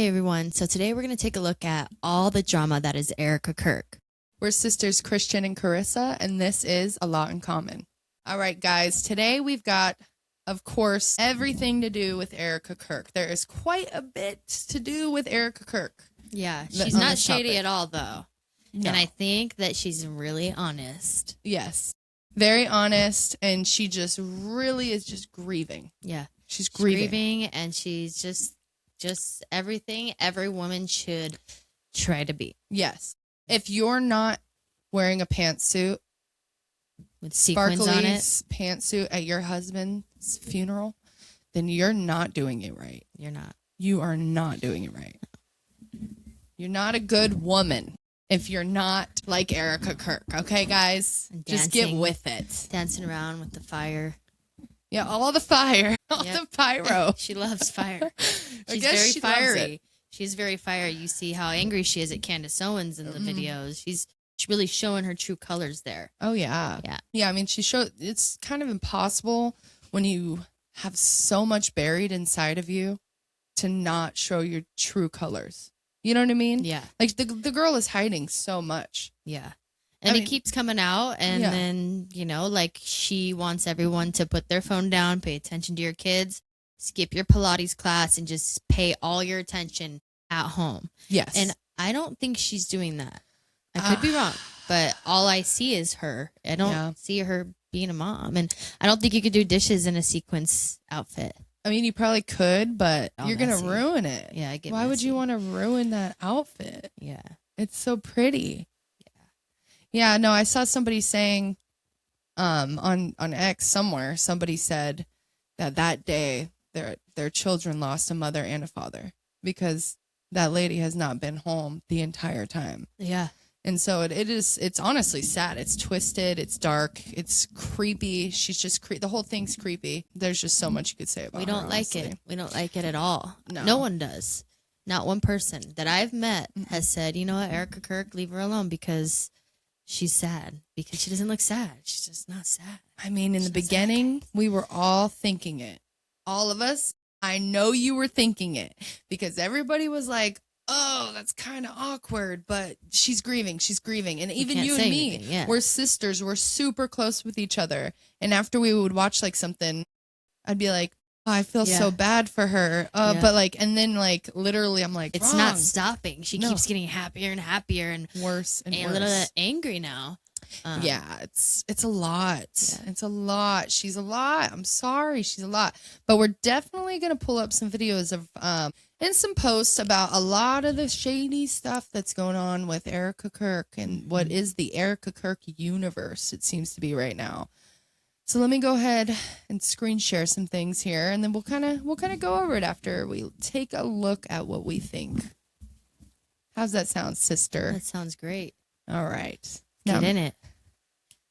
Okay, everyone. So today we're going to take a look at all the drama that is Erika Kirk. We're sisters Christian and Carissa, and this is A Lot in Common. All right, guys. Today we've got, of course, everything to do with Erika Kirk. There is quite a bit to do with Erika Kirk. Yeah, she's not shady at all, though. No. And I think that she's really honest. Yes. Very honest, and she just really is just grieving. Yeah. She's grieving. And she's just everything every woman should try to be. Yes. If you're not wearing a pantsuit with sequins on it, pantsuit at your husband's funeral, then you're not doing it right. You're not. You are not doing it right. You're not a good woman if you're not like Erika Kirk. Okay, guys? Just get with it. Dancing around with the fire. Yeah, all the fire. All the pyro. She loves fire. She's very fiery. She's very fiery. You see how angry she is at Candace Owens in the videos. She's really showing her true colors there. Oh, yeah. Yeah, I mean, it's kind of impossible when you have so much buried inside of you to not show your true colors. You know what I mean? Yeah. Like, the girl is hiding so much. Yeah. And it keeps coming out, and then, like, she wants everyone to put their phone down, pay attention to your kids, skip your Pilates class, and just pay all your attention at home. Yes. And I don't think she's doing that. I could be wrong, but all I see is her. I don't see her being a mom, and I don't think you could do dishes in a sequence outfit. I mean, you probably could, but you're going to ruin it. Yeah, Why would you want to ruin that outfit? Yeah. It's so pretty. Yeah, no, I saw somebody saying on X somewhere, somebody said that day their children lost a mother and a father because that lady has not been home the entire time. Yeah. And so it's honestly sad. It's twisted, it's dark, it's creepy. She's just the whole thing's creepy. There's just so much you could say about her. We don't like it. We don't like it at all. No one does. Not one person that I've met has said, you know what, Erika Kirk, leave her alone because she's sad, because she doesn't look sad. She's just not sad. I mean, in the beginning, we were all thinking it. All of us. I know you were thinking it because everybody was like, oh, that's kind of awkward, but she's grieving. She's grieving. And even you and me, we're sisters. We're super close with each other. And after we would watch like something, I'd be like, oh, I feel so bad for her. But like, and then like, literally, I'm like, it's not stopping. She keeps getting happier and happier and worse and worse. A little bit angry now. Yeah, it's a lot. Yeah. It's a lot. She's a lot. I'm sorry. She's a lot. But we're definitely going to pull up some videos of, and some posts about a lot of the shady stuff that's going on with Erika Kirk and what is the Erika Kirk universe, it seems to be right now. So let me go ahead and screen share some things here, and then we'll kind of go over it after we take a look at what we think. How's that sound, sister? That sounds great. All right. Get in it.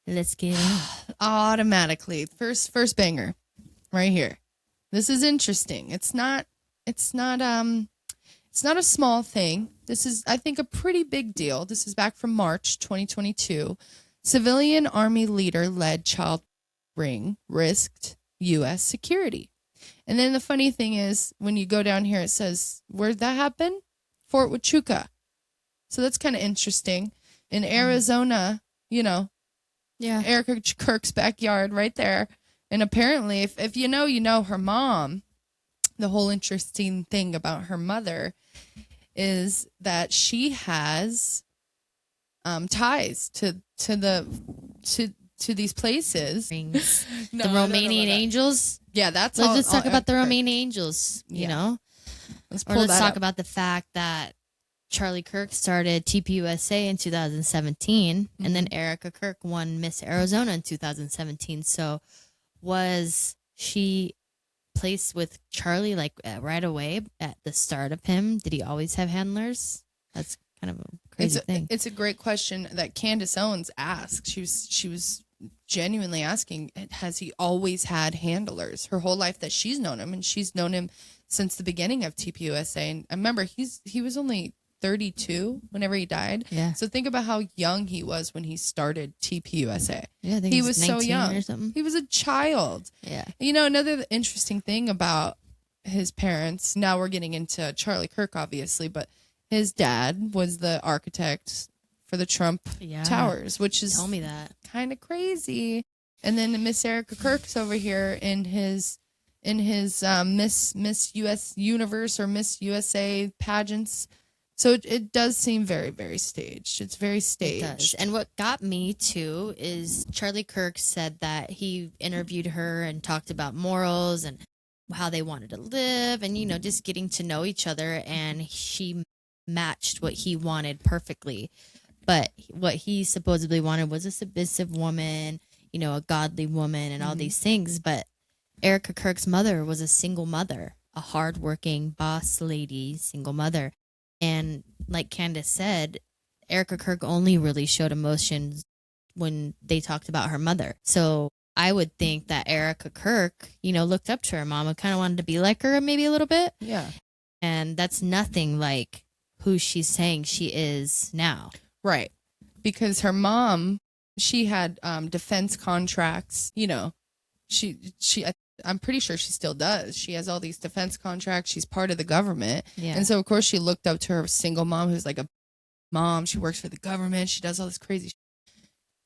Let's get in it. Automatically. First banger right here. This is interesting. It's not a small thing. This is, I think, a pretty big deal. This is back from March 2022. Civilian Army leader led child ring risked U.S. security. And then the funny thing is, when you go down here, it says, where'd that happen? Fort Huachuca. So that's kind of interesting. In Arizona, Erika Kirk's backyard right there. And apparently, if you know her mom, the whole interesting thing about her mother is that she has ties to these places. Rings. The Romanian Angels. Yeah, that's all. Let's talk about the Romanian Angels, you know? Let's talk about the fact that Charlie Kirk started TPUSA in 2017, and then Erika Kirk won Miss Arizona in 2017. So was she placed with Charlie like right away at the start of him? Did he always have handlers? That's kind of a crazy thing. It's a great question that Candace Owens asked. She was genuinely asking, has he always had handlers her whole life that she's known him? And she's known him since the beginning of TPUSA. And I remember he was only 32 whenever he died. Yeah. So think about how young he was when he started TPUSA. Yeah, I think he was so young. Or something. He was a child. Yeah. Another interesting thing about his parents. Now we're getting into Charlie Kirk, obviously, but his dad was the architect for the Trump Towers, which is tell me that kind of crazy. And then Miss Erika Kirk's over here in his Miss US Universe or Miss USA pageants. So it does seem very, very staged. It's very staged. It does. And what got me too is Charlie Kirk said that he interviewed her and talked about morals and how they wanted to live and, just getting to know each other. And she matched what he wanted perfectly. But what he supposedly wanted was a submissive woman, a godly woman and all these things. But Erika Kirk's mother was a single mother, a hardworking boss lady, single mother. And like Candace said, Erika Kirk only really showed emotions when they talked about her mother. So I would think that Erika Kirk, looked up to her mom and kind of wanted to be like her maybe a little bit. Yeah. And that's nothing like who she's saying she is now. Right. Because her mom, she had defense contracts, I'm pretty sure she still does. She has all these defense contracts. She's part of the government. Yeah. And so, of course, she looked up to her single mom who's like a mom. She works for the government. She does all this crazy shit.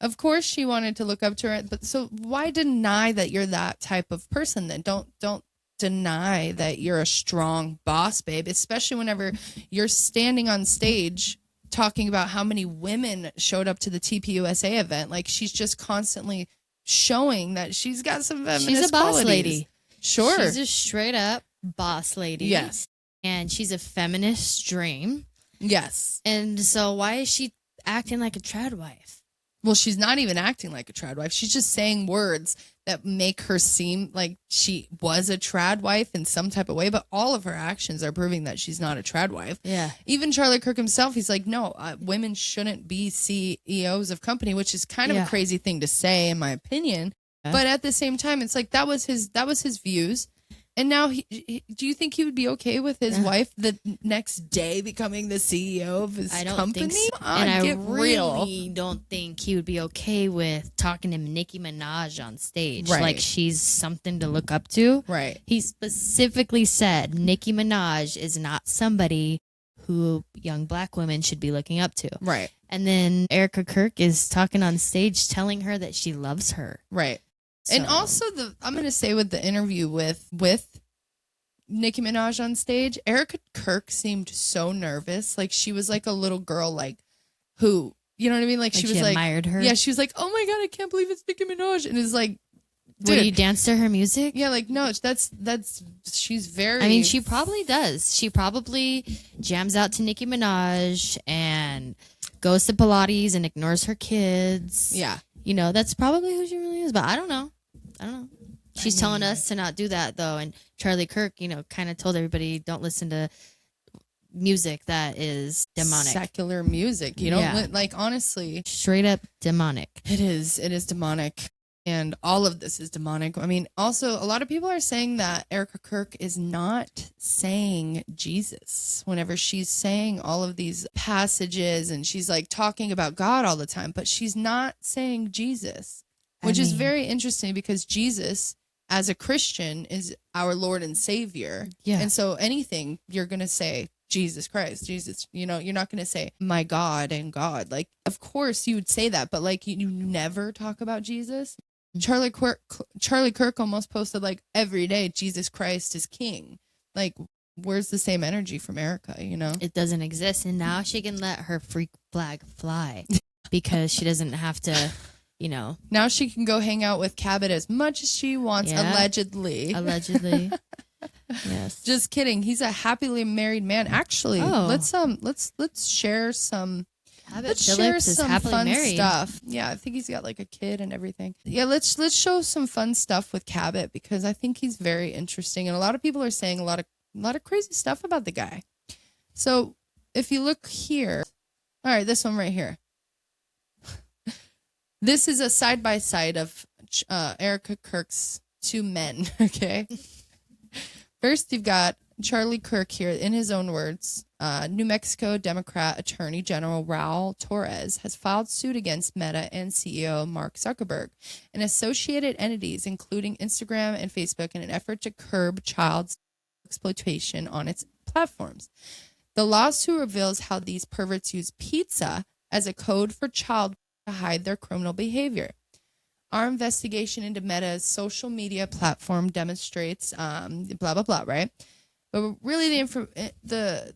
Of course, she wanted to look up to her. But so why deny that you're that type of person then? Don't deny that you're a strong boss, babe, especially whenever you're standing on stage talking about how many women showed up to the TPUSA event. Like, she's just constantly showing that she's got some feminist She's a boss qualities. lady. Sure. She's a straight up boss lady. Yes. And she's a feminist dream. Yes. And so why is she acting like a trad wife? Well, she's not even acting like a trad wife. She's just saying words that make her seem like she was a trad wife in some type of way, but all of her actions are proving that she's not a trad wife. Yeah. Even Charlie Kirk himself, he's like, no, women shouldn't be CEOs of company, which is kind of a crazy thing to say, in my opinion. Yeah. But at the same time, it's like that was his views. And now, do you think he would be okay with his wife the next day becoming the CEO of his company? Think so. And I really don't think he would be okay with talking to Nicki Minaj on stage. Right. Like she's something to look up to. Right. He specifically said Nicki Minaj is not somebody who young black women should be looking up to. Right. And then Erika Kirk is talking on stage telling her that she loves her. Right. So. And also I'm going to say with the interview with Nicki Minaj on stage, Erika Kirk seemed so nervous. Like she was like a little girl, like who, you know what I mean? Like she was like, admired her. Yeah. She was like, oh my God, I can't believe it's Nicki Minaj. And it's like, dude. Would you dance to her music? Yeah. Like, no, she's very, I mean, she probably does. She probably jams out to Nicki Minaj and goes to Pilates and ignores her kids. Yeah. That's probably who she really is, but I don't know. She's telling us to not do that, though. And Charlie Kirk, kind of told everybody, don't listen to music that is demonic. Secular music, like, honestly. Straight up demonic. It is demonic. And all of this is demonic. I mean, also, a lot of people are saying that Erika Kirk is not saying Jesus whenever she's saying all of these passages and she's like talking about God all the time, but she's not saying Jesus, which is very interesting because Jesus, as a Christian, is our Lord and Savior. Yeah. And so anything you're going to say, Jesus Christ, Jesus, you're not going to say my God and God. Like, of course you would say that, but like you never talk about Jesus. Charlie Kirk almost posted like every day, Jesus Christ is King. Like, where's the same energy from Erika, It doesn't exist. And now she can let her freak flag fly because she doesn't have to, Now she can go hang out with Cabot as much as she wants, allegedly. Allegedly. Yes. Just kidding. He's a happily married man. Actually, let's share some Cabot let's Phillips share some is fun married. stuff. Yeah, I think he's got like a kid and everything. Yeah, let's show some fun stuff with Cabot because I think he's very interesting and a lot of people are saying a lot of crazy stuff about the guy. So, if you look here, all right, this one right here. This is a side by side of Erika Kirk's two men, okay? First, you've got Charlie Kirk here, in his own words. New Mexico Democrat Attorney General Raul Torres has filed suit against Meta and CEO Mark Zuckerberg and associated entities, including Instagram and Facebook, in an effort to curb child exploitation on its platforms. The lawsuit reveals how these perverts use pizza as a code for child to hide their criminal behavior. Our investigation into Meta's social media platform demonstrates blah blah blah, right? But really, the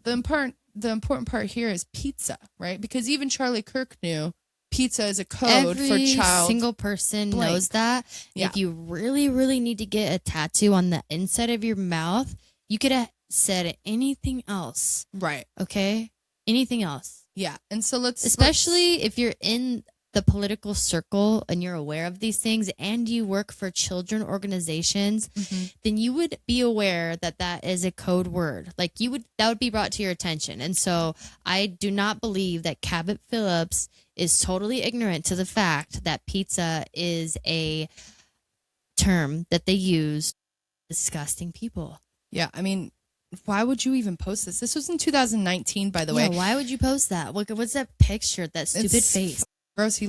important part here is pizza, right? Because even Charlie Kirk knew pizza is a code for child. Every single person knows that. Yeah. If you really, really need to get a tattoo on the inside of your mouth, you could have said anything else. Right. Okay? Anything else. Yeah. And so especially if you're in the political circle and you're aware of these things and you work for children organizations, then you would be aware that that is a code word. Like that would be brought to your attention. And so I do not believe that Cabot Phillips is totally ignorant to the fact that pizza is a term that they use disgusting people. Yeah. I mean, why would you even post this? This was in 2019, by the way. Why would you post that? What's that picture? That stupid face. Gross.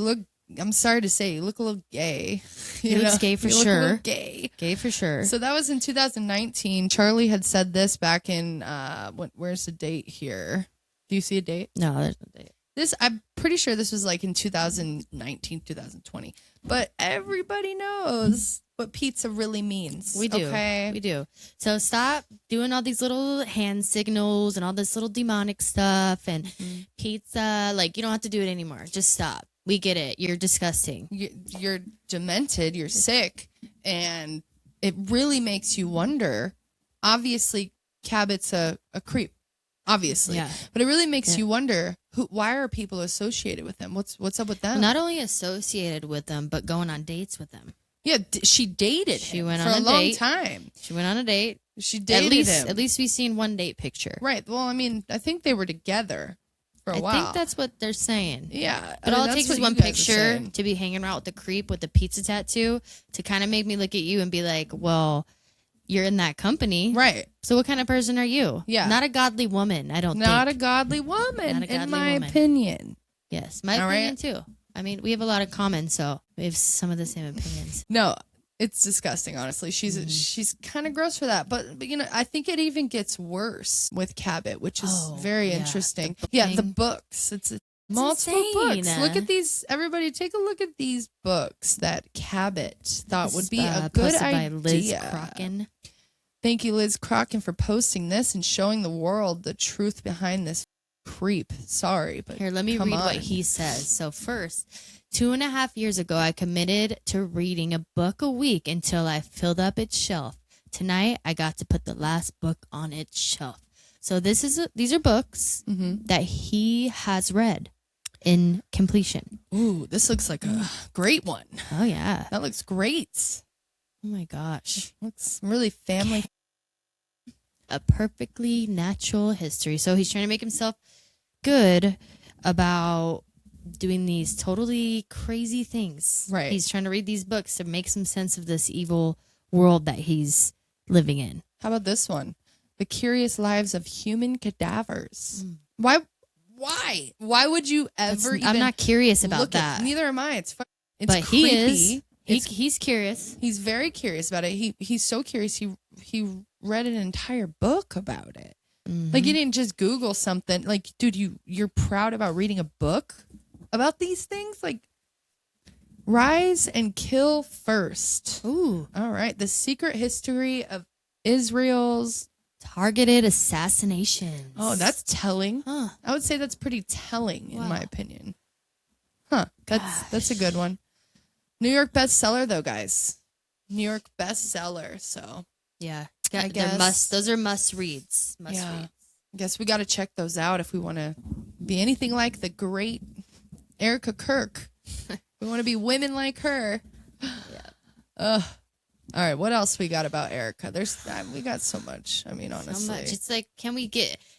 I'm sorry to say, you look a little gay. He looks gay for sure. Gay. Gay for sure. So that was in 2019. Charlie had said this back in, where's the date here? Do you see a date? No, there's no date. I'm pretty sure this was like in 2019, 2020. But everybody knows what pizza really means. We do. Okay? We do. So stop doing all these little hand signals and all this little demonic stuff and pizza. Like, you don't have to do it anymore. Just stop. We get it. You're disgusting. You're demented. You're sick. And it really makes you wonder. Obviously, Cabot's a creep. Obviously. Yeah. But it really makes you wonder, why are people associated with them? What's up with them? Well, not only associated with them, but going on dates with them. Yeah, she dated him for a long time. She went on a date. She dated him. At least we've seen one date picture. Right. Well, I mean, I think they were together for a while. I think that's what they're saying. Yeah. But all it takes is one picture to be hanging around with the creep with the pizza tattoo to kind of make me look at you and be like, well, you're in that company. Right. So what kind of person are you? Yeah. Not a godly woman, I don't think. Not a godly woman, in my opinion. Yes, my opinion too. I mean, we have a lot of common, so we have some of the same opinions. No, it's disgusting, honestly. She's kind of gross for that. But, you know, I think it even gets worse with Cabot, which is very interesting. The books. It's multiple books. Look at these. Everybody, take a look at these books that Cabot thought would be a good idea. By Liz Crocken. Thank you, Liz Crocken, for posting this and showing the world the truth behind this creep. Sorry, but here, let me read what he says. So first, 2.5 years ago, I committed to reading a book a week until I filled up its shelf. Tonight, I got to put the last book on its shelf. So these are books that he has read in completion. Ooh, this looks like a great one. Oh, yeah. That looks great. Oh, my gosh. Looks really family. A perfectly natural history. So he's trying to make himself good about doing these totally crazy things. Right. He's trying to read these books to make some sense of this evil world that he's living in. How about this one? The Curious Lives of Human Cadavers. Why would you ever even... I'm not curious about that. Neither am I. It's but creepy. He is. He's curious. He's very curious about it. He's so curious. He read an entire book about it. Like, you didn't just Google something. Like, dude, you're proud about reading a book about these things? Like, Rise and Kill First. Ooh. All right. The Secret History of Israel's Targeted Assassinations. Oh, that's telling. Huh. I would say that's pretty telling, in my opinion. Huh. That's a good one. New York bestseller, though, guys. New York bestseller. So yeah, I guess those are must reads. Reads. I guess we got to check those out if we want to be anything like the great Erika Kirk. We want to be women like her. Yeah. All right. What else we got about Erika? We got so much. I mean, honestly, so much. It's like,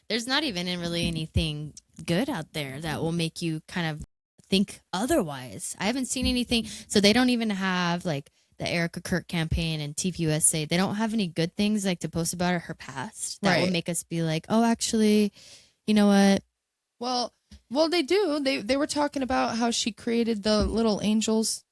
there's not even really anything good out there that will make you kind of think otherwise. I haven't seen anything. So they don't even have like the Erika Kirk campaign and TPUSA. They don't have any good things like to post about her past that will make us be like, oh, actually, you know what? Well, they do. They were talking about how she created the little angels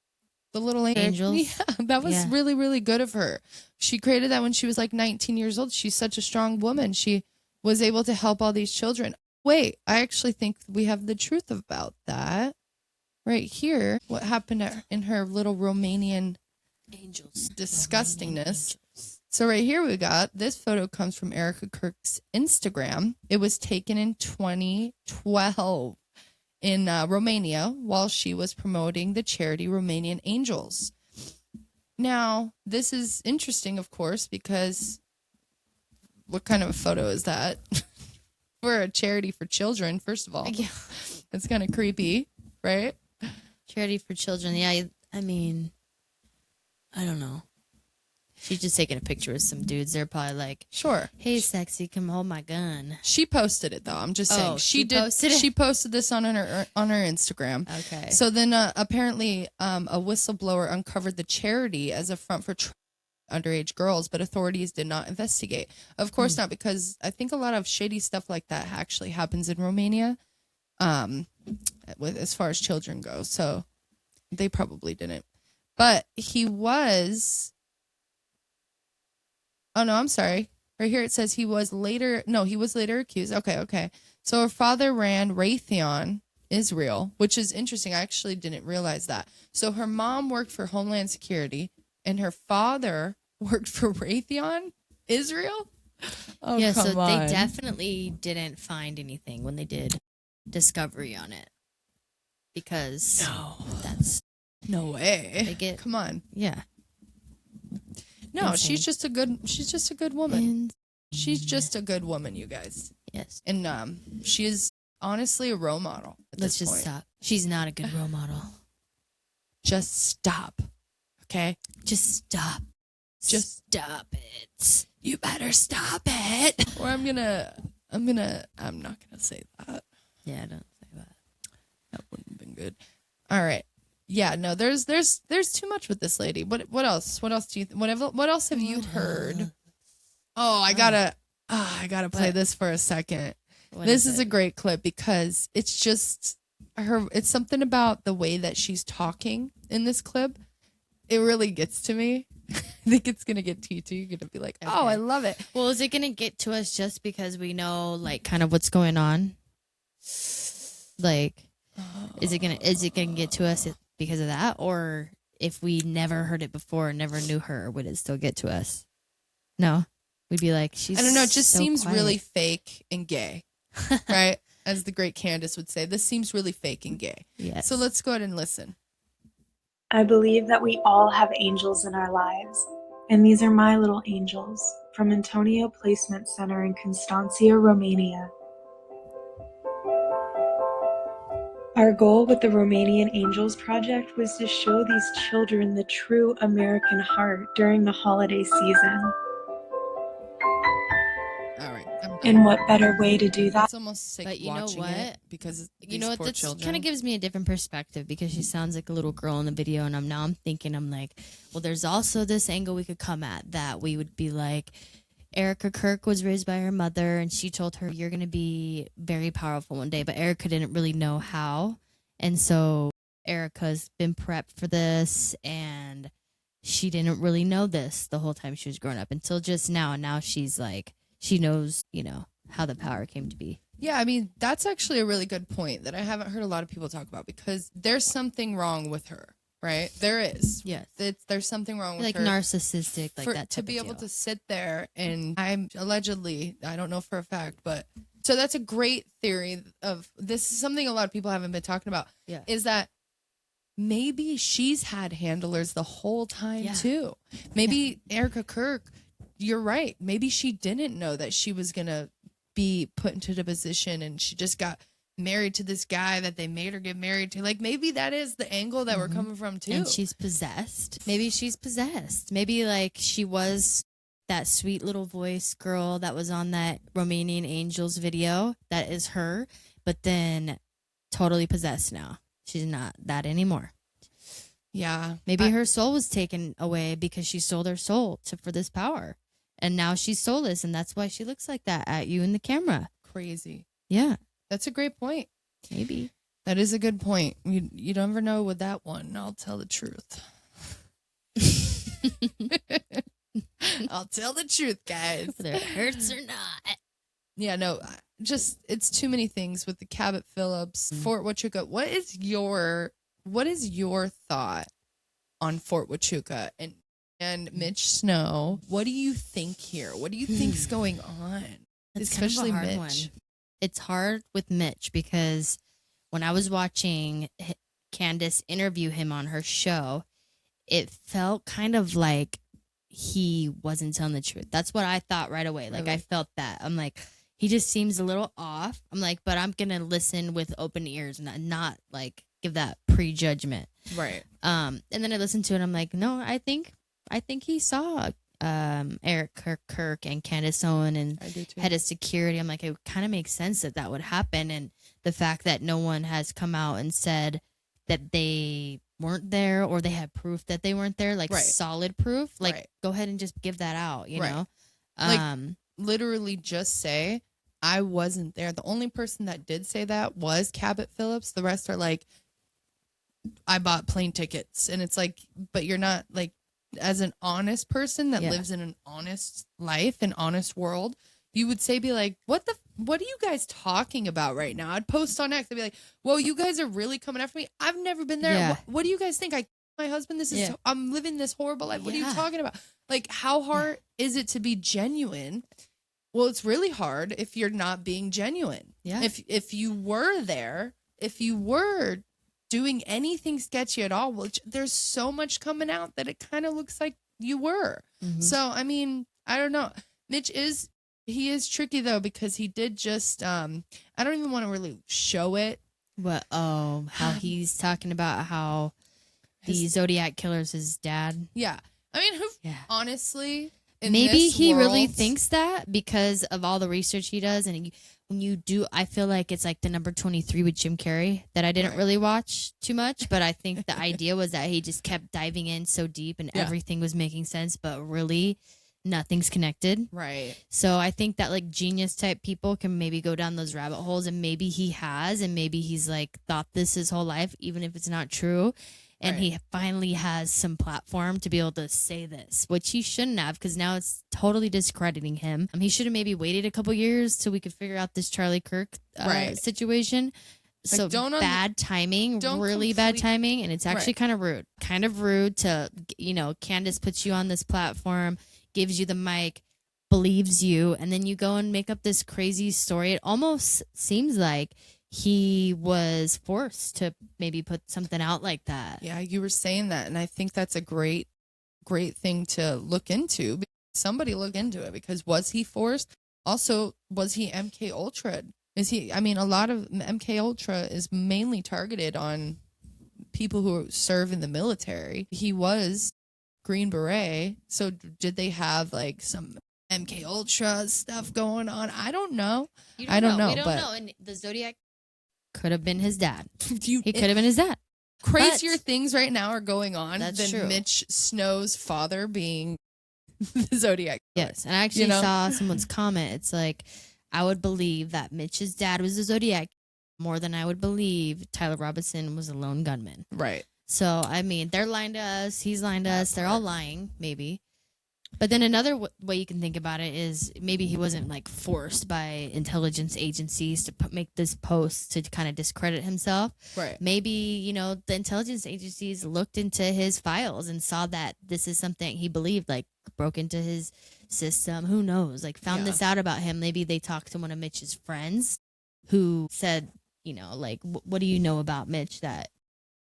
The little angels. Yeah, that was really, really good of her. She created that when she was like 19 years old. She's such a strong woman. She was able to help all these children. Wait, I actually think we have the truth about that right here. What happened in her little Romanian angels disgustingness. Romanian angels. So right here we got, this photo comes from Erika Kirk's Instagram. It was taken in 2012 in Romania while she was promoting the charity Romanian Angels. Now, this is interesting, of course, because what kind of a photo is that? For a charity for children, first of all. Yeah. It's kind of creepy, right? Charity for children. Yeah, I mean, I don't know. She's just taking a picture with some dudes. They're probably like, sure. Hey, sexy, come hold my gun. She posted it, though. I'm just saying. She posted this on her Instagram. Okay. So then apparently a whistleblower uncovered the charity as a front for underage girls, but authorities did not investigate. Of course not, because I think a lot of shady stuff like that actually happens in Romania with as far as children go. So they probably didn't. But he was... Oh, no, I'm sorry. Right here it says he was later accused. Okay. So her father ran Raytheon Israel, which is interesting. I actually didn't realize that. So her mom worked for Homeland Security and her father worked for Raytheon Israel? Oh, yeah, come so on. they definitely didn't find anything when they did discovery on it. Because that's... No way. They get... Come on. Yeah. No, Insane. she's just a good woman. She's just a good woman, you guys. Yes. And she is honestly a role model at Let's this just point. stop. She's not a good role model. Just stop. Okay? Just stop. Just stop it. You better stop it. Or I'm not gonna say that. Yeah, don't say that. That wouldn't have been good. All right. Yeah, no, there's too much with this lady. What else? What else do you what else have you heard? Oh, I gotta play this for a second. This is a great clip because it's just it's something about the way that she's talking in this clip. It really gets to me. I think it's gonna get to you too. You're gonna be like, oh, I love it. Well, is it gonna get to us just because we know like kind of what's going on? Like, is it gonna get to us because of that, or if we never heard it before, never knew her, would it still get to us? No, we'd be like, she's... I don't know. It just so seems quiet. really fake and gay, right? As the great Candace would say, this seems really fake and gay. Yes. So let's go ahead and listen. I believe that we all have angels in our lives, and these are my little angels from Antonio Placement Center in Constanța, Romania. Our goal with the Romanian Angels Project was to show these children the true American heart during the holiday season. All right. And what better way to do that? It's almost sick But you know watching what? it because You know what? poor This children. kind of gives me a different perspective because she sounds like a little girl in the video, and I'm like, well, there's also this angle we could come at that we would be like, Erika Kirk was raised by her mother, and she told her you're going to be very powerful one day, but Erika didn't really know how, and so Erika's been prepped for this, and she didn't really know this the whole time she was growing up until just now. And now she's like, she knows, how the power came to be. Yeah, I mean, that's actually a really good point that I haven't heard a lot of people talk about because there's something wrong with her, right? There is. Yes. There's something wrong with Like her. narcissistic, like that type to be of able deal. to sit there and I don't know for a fact, but so that's a great theory of this is something a lot of people haven't been talking about. Yeah. Is that maybe she's had handlers the whole time too. Maybe Erika Kirk, you're right. Maybe she didn't know that she was going to be put into the position and she just got married to this guy that they made her get married to. Like maybe that is the angle that we're coming from too. And she's possessed. Maybe she's possessed. Maybe like she was that sweet little voice girl that was on that Romanian Angels video. That is her, but then totally possessed now. She's not that anymore. Yeah. Maybe her soul was taken away because she sold her soul for this power. And now she's soulless, and that's why she looks like that at you in the camera. Crazy. Yeah. That's a great point. Maybe. That is a good point. You never know with that one. I'll tell the truth. I'll tell the truth, guys. Whether it hurts or not. Yeah, no, just it's too many things with the Cabot Phillips, Fort Huachuca. What is your thought on Fort Huachuca and Mitch Snow? What do you think here? What do you think's going on? It's Especially kind of a hard Mitch. one. It's hard with Mitch because when I was watching Candace interview him on her show, it felt kind of like he wasn't telling the truth. That's what I thought right away. Like, Really? I felt that. I'm like, he just seems a little off. I'm like, but I'm going to listen with open ears and not like give that prejudgment. Right. And then I listened to it. I'm like, no, I think he saw Erika Kirk and Candace Owen and I do too. head of security. I'm like, it kind of makes sense that would happen. And the fact that no one has come out and said that they weren't there or they had proof that they weren't there, like Right. solid proof, like Right. go ahead and just give that out, you Right. know? Like, literally just say, I wasn't there. The only person that did say that was Cabot Phillips. The rest are like, I bought plane tickets. And it's like, but you're not like, as an honest person that Yeah. lives in an honest life, an honest world, you would say, be like, what are you guys talking about right now? I'd post on X. I'd be like, whoa, you guys are really coming after me. I've never been there. Yeah. What do you guys think? My husband, Yeah. I'm living this horrible life. What are you Yeah. talking about? Like, how hard is it to be genuine? Well, it's really hard if you're not being genuine. Yeah. If you were there, if you were doing anything sketchy at all, which there's so much coming out that it kind of looks like you were. Mhm. So, I mean, I don't know. Mitch is tricky though, because he did just, I don't even want to really show it. What? Oh, how he's talking about how the Zodiac killer's his dad. Yeah. I mean, Yeah. honestly, in Maybe this he really world- thinks that because of all the research he does. And when you do, I feel like it's like the number 23 with Jim Carrey that I didn't Right. really watch too much. But I think the idea was that he just kept diving in so deep and Yeah. everything was making sense, but really nothing's connected. Right. So I think that like genius type people can maybe go down those rabbit holes, and maybe he has, and maybe he's like thought this his whole life, even if it's not true. And Right. he finally has some platform to be able to say this, which he shouldn't have, because now it's totally discrediting him. He should have maybe waited a couple years till we could figure out this Charlie Kirk Right. situation. Like, So bad timing, don't really bad complete- timing, and it's actually Right. kind of rude. Kind of rude to, Candace puts you on this platform, gives you the mic, believes you, and then you go and make up this crazy story. It almost seems like he was forced to maybe put something out like that. Yeah, you were saying that, and I think that's a great thing to look into. Somebody look into it, because was he forced? Also, was he MK Ultra? Is he? I mean, a lot of MK Ultra is mainly targeted on people who serve in the military. He was Green Beret, so did they have like some MK Ultra stuff going on? I don't know. I don't know, We don't but- know. And the Zodiac could have been his dad. You, He could have been his dad. crazier but- things right now are going on That's than true. Mitch Snow's father being the Zodiac killer. Yes, and I actually know? saw someone's comment. It's like, I would believe that Mitch's dad was a Zodiac more than I would believe Tyler Robinson was a lone gunman. Right. So, I mean, they're lying to us. He's lying to us. They're all lying, maybe. But then another way you can think about it is maybe he wasn't like forced by intelligence agencies to make this post to kind of discredit himself. Right. Maybe, the intelligence agencies looked into his files and saw that this is something he believed, like broke into his system. Who knows? Like found Yeah. this out about him. Maybe they talked to one of Mitch's friends who said, like, what do you know about Mitch that,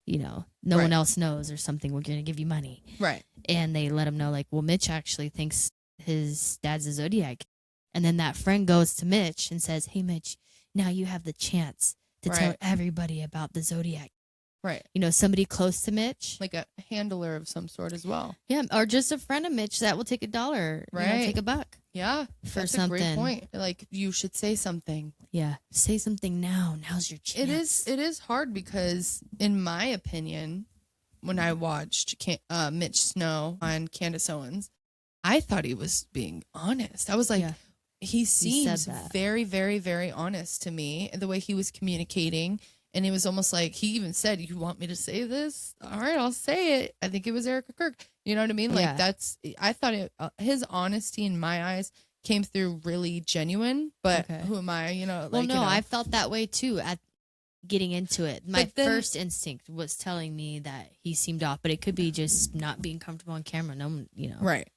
no Right. one else knows or something? We're going to give you money. Right. And they let him know, like, well, Mitch actually thinks his dad's a Zodiac. And then that friend goes to Mitch and says, hey, Mitch, now you have the chance to tell Right. everybody about the Zodiac. Right. Somebody close to Mitch. Like a handler of some sort as well. Yeah, or just a friend of Mitch that will take $1, Right. take $1 Yeah. for That's something. a great point. Like, you should say something. Yeah, say something now. Now's your chance. It is hard because, in my opinion, when I watched Mitch Snow on Candace Owens, I thought he was being honest. I was like, Yeah. he seems that. very, very, very honest to me. The way he was communicating, and it was almost like he even said, "You want me to say this? All right, I'll say it." I think it was Erika Kirk. You know what I mean? Like I thought his honesty in my eyes came through really genuine, but who am I? I felt that way too at getting into it. My first instinct was telling me that he seemed off, but it could be just not being comfortable on camera. No, Right.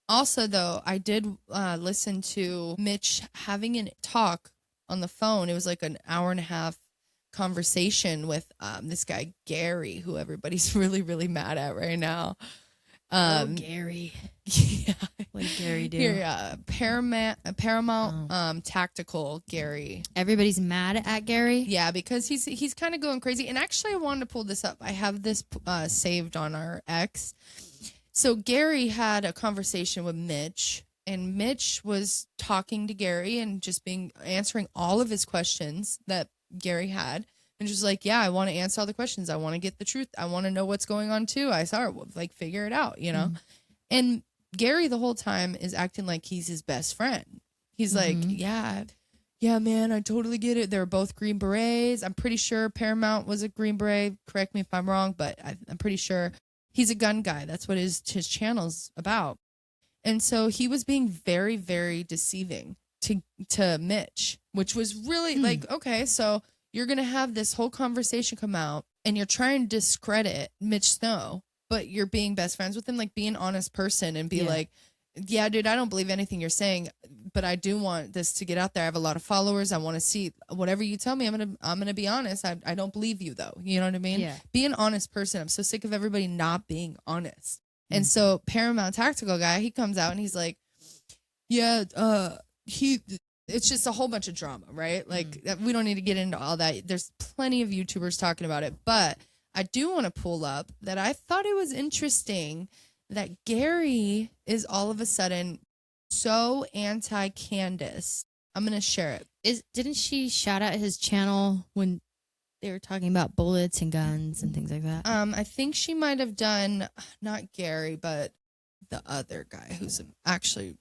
Also, though, I did listen to Mitch having a talk on the phone. It was like an hour and a half conversation with this guy, Gary, who everybody's really, really mad at right now. Gary. Yeah. What did Gary do? Here, Paramount Tactical Gary. Everybody's mad at Gary? Yeah, because he's kind of going crazy. And actually, I wanted to pull this up. I have this saved on our X. So Gary had a conversation with Mitch, and Mitch was talking to Gary and just answering all of his questions that Gary had. And just like, yeah, I want to answer all the questions. I want to get the truth. I want to know what's going on too. I saw her, like, figure it out, And Gary the whole time is acting like he's his best friend. He's like, yeah, man, I totally get it. They're both Green Berets. I'm pretty sure Paramount was a Green Beret. Correct me if I'm wrong, but I'm pretty sure he's a gun guy. That's what his channel's about. And so he was being very, very deceiving to Mitch, which was really like, okay, so you're going to have this whole conversation come out and you're trying to discredit Mitch Snow, but you're being best friends with him, like be an honest person and be like, yeah, dude, I don't believe anything you're saying, but I do want this to get out there. I have a lot of followers. I want to see whatever you tell me. I'm going to be honest. I don't believe you though. You know what I mean? Yeah. Be an honest person. I'm so sick of everybody not being honest. And so Paramount Tactical guy, he comes out and he's like, yeah, it's just a whole bunch of drama, right? Like we don't need to get into all that. There's plenty of YouTubers talking about it, but I do want to pull up that I thought it was interesting that Gary is all of a sudden so anti-Candace. I'm going to share it. Didn't she shout out his channel when they were talking about bullets and guns and things like that? I think she might have done, not Gary, but the other guy who's actually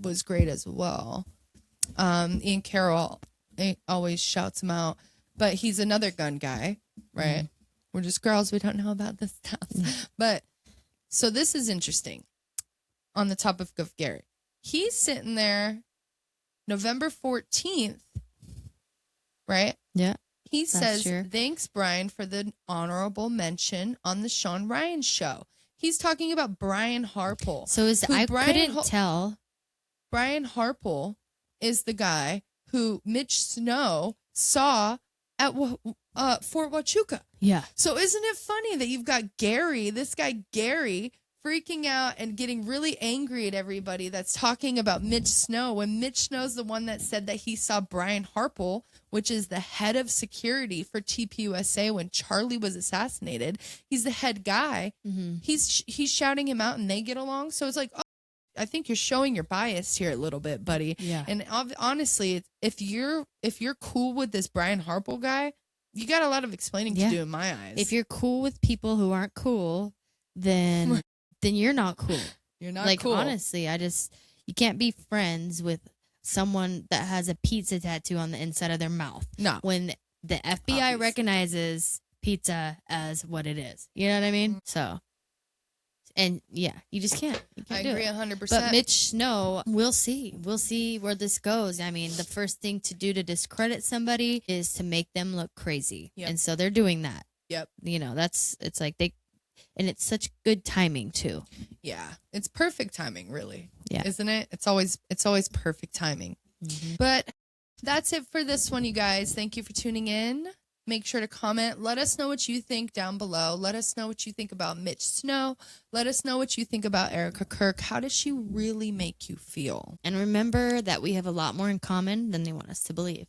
was great as well. Ian Carroll always shouts him out, but he's another gun guy, right? We're just girls. We don't know about this stuff. But so this is interesting on the topic of Gary. He's sitting there November 14th, right? Yeah. He says, thanks, Brian, for the honorable mention on the Sean Ryan show. He's talking about Brian Harple. So couldn't tell. Brian Harple is the guy who Mitch Snow saw at Fort Huachuca. Yeah. So isn't it funny that you've got this guy Gary, freaking out and getting really angry at everybody that's talking about Mitch Snow when Mitch Snow's the one that said that he saw Brian Harple, which is the head of security for TPUSA when Charlie was assassinated. He's the head guy. He's shouting him out and they get along. So it's like, oh, I think you're showing your bias here a little bit, buddy. Yeah. And honestly, if you're cool with this Brian Harple guy, you got a lot of explaining to do in my eyes. If you're cool with people who aren't cool, then you're not cool. You're not like, cool. Honestly, you can't be friends with someone that has a pizza tattoo on the inside of their mouth. No. When the FBI recognizes pizza as what it is. You know what I mean? So, and yeah, you just can't. I agree 100%. But Mitch Snow, we'll see. We'll see where this goes. I mean, the first thing to do to discredit somebody is to make them look crazy. Yep. And so they're doing that. Yep. It's like and it's such good timing too. Yeah. It's perfect timing, really. Yeah. Isn't it? It's always perfect timing. But that's it for this one, you guys. Thank you for tuning in. Make sure to comment. Let us know what you think down below. Let us know what you think about Mitch Snow. Let us know what you think about Erika Kirk. How does she really make you feel? And remember that we have a lot more in common than they want us to believe.